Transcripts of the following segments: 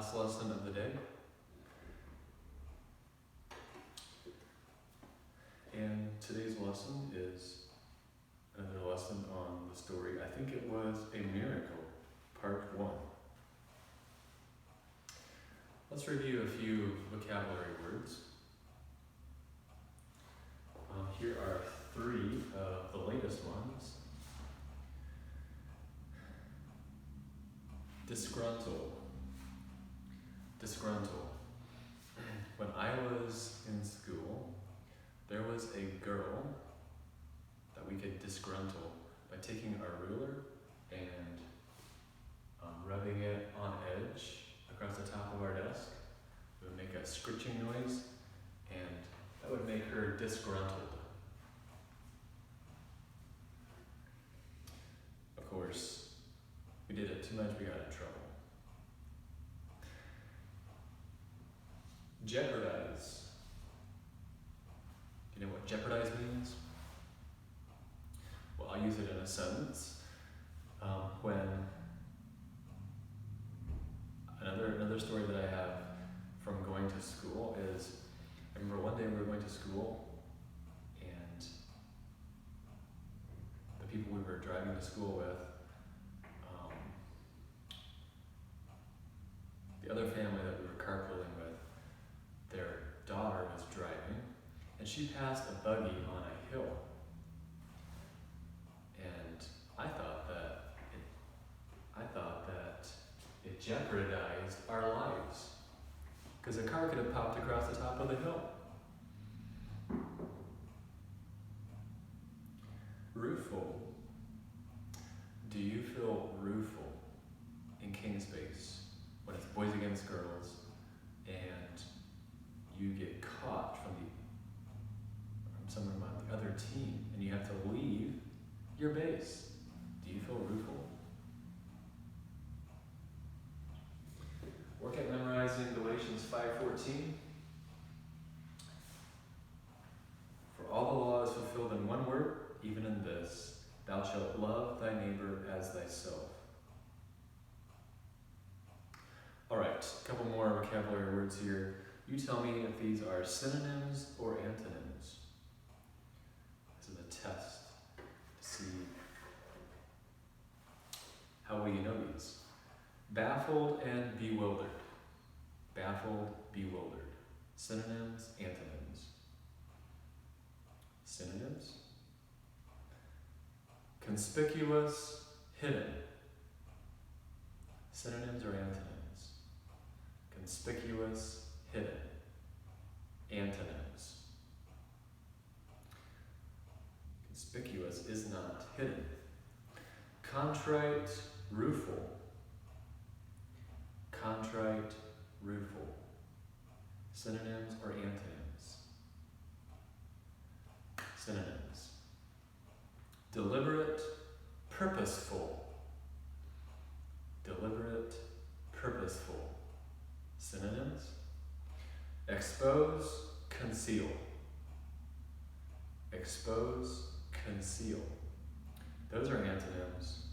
last lesson of the day. And today's lesson is another lesson on the story, I think it was A Miracle, part 1. Let's review a few vocabulary words. Here are 3 of the latest ones. Disgruntled. Disgruntled. When I was in school, there was a girl that we could disgruntle by taking our ruler and rubbing it on edge across the top of our desk. It would make a scritching noise, and that would make her disgruntled. Of course, we did it too much, we got in trouble. Jeopardize. Do you know what jeopardize means? Well, I'll use it in a sentence. When another story that I have from going to school is, I remember one day we were going to school, and the people we were driving to school with, the other family that we were carpooling with, their daughter was driving, and she passed a buggy on a hill. And I thought that it jeopardized our lives, because a car could have popped across the top of the hill. Rueful. Do you feel rueful in King Space when it's boys against girls and you get caught from someone on the other team and you have to leave your base? Do you feel rueful? Work at memorizing Galatians 5:14. For all the law is fulfilled in one word, even in this: thou shalt love thy neighbor as thyself. All right, a couple more vocabulary words here. You tell me if these are synonyms or antonyms. This is a test to see how well you know these. Baffled and bewildered. Baffled, bewildered. Synonyms, antonyms. Synonyms. Conspicuous, hidden. Synonyms or antonyms. Conspicuous, hidden. Antonyms. Conspicuous is not hidden. Contrite, rueful. Contrite, rueful. Synonyms or antonyms. Synonyms. Deliberate, purposeful. Deliberate, purposeful. Synonyms. Expose, conceal. Expose, conceal. Those are antonyms.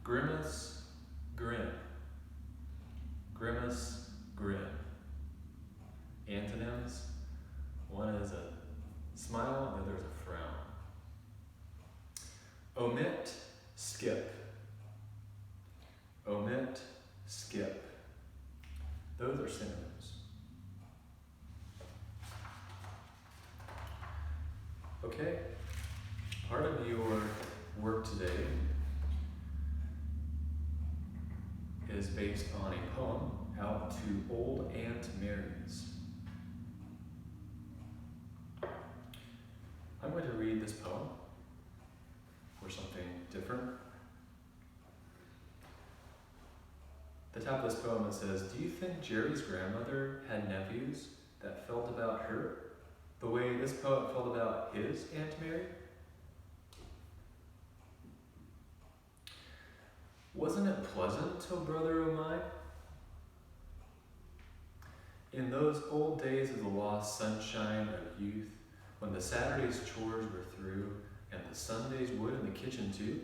Grimace, grin. Grimace, grin. Antonyms. One is a smile, the other is a frown. Omit, skip. Omit, skip. Those are synonyms. Okay, part of your work today is based on a poem, Out to Old Aunt Mary's. I'm going to read this poem for something different. At the top of this poem it says, do you think Jerry's grandmother had nephews that felt about her the way this poet felt about his Aunt Mary? Wasn't it pleasant, oh brother o' mine? In those old days of the lost sunshine of youth, when the Saturday's chores were through, and the Sunday's wood in the kitchen too,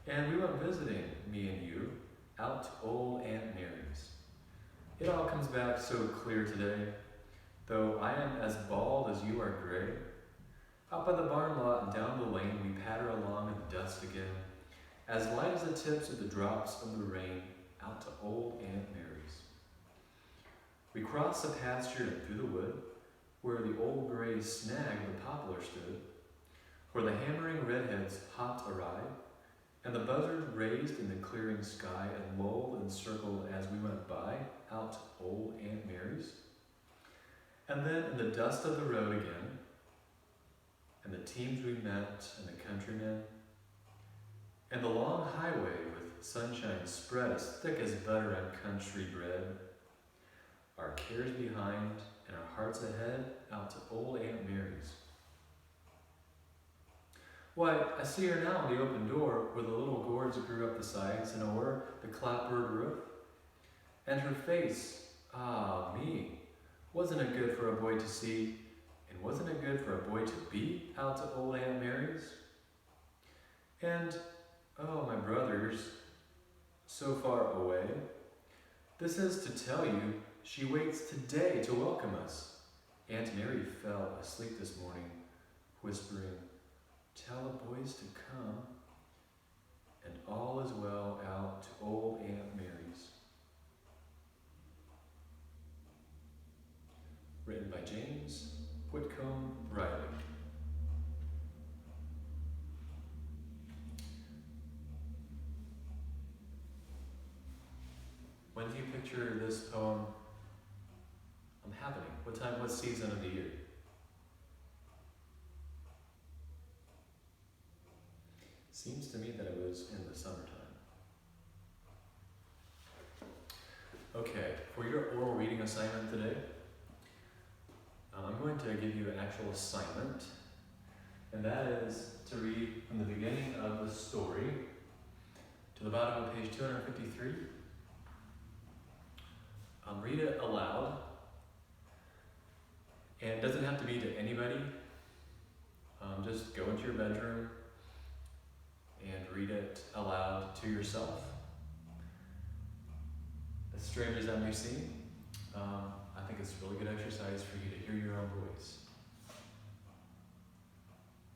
and we went visiting, me and you, out to old Aunt Mary's. It all comes back so clear today, though I am as bald as you are gray. Out by the barn lot and down the lane we patter along in the dust again, as light as the tips of the drops of the rain, out to old Aunt Mary's. We cross the pasture and through the wood, where the old gray snag of the poplar stood, where the hammering redheads hopped awry, and the buzzard raised in the clearing sky and lulled and circled as we went by, out to old Aunt Mary's. And then in the dust of the road again, and the teams we met, and the countrymen, and the long highway with sunshine spread as thick as butter on country bread, our cares behind and our hearts ahead, out to old Aunt Mary's. Why, I see her now in the open door, where the little gourds grew up the sides and o'er the clapboard roof. And her face, ah me, wasn't it good for a boy to see, and wasn't it good for a boy to be, out to old Aunt Mary's? And, oh, my brothers, so far away, this is to tell you, she waits today to welcome us. Aunt Mary fell asleep this morning, whispering, "Tell the boys to come," and all is well out to old Aunt Mary's. Written by James Whitcomb Riley. When do you picture this poem happening? What time, what season of the year? Seems to me that it was in the summertime. Okay, for your oral reading assignment today, I'm going to give you an actual assignment, and that is to read from the beginning of the story to the bottom of page 253. Read it aloud, and it doesn't have to be to anybody. Just go into your bedroom and read it aloud to yourself. As strange as that may seem, I think it's a really good exercise for you to hear your own voice.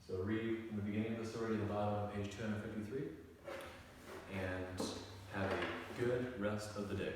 So read from the beginning of the story to the bottom of page 253, and have a good rest of the day.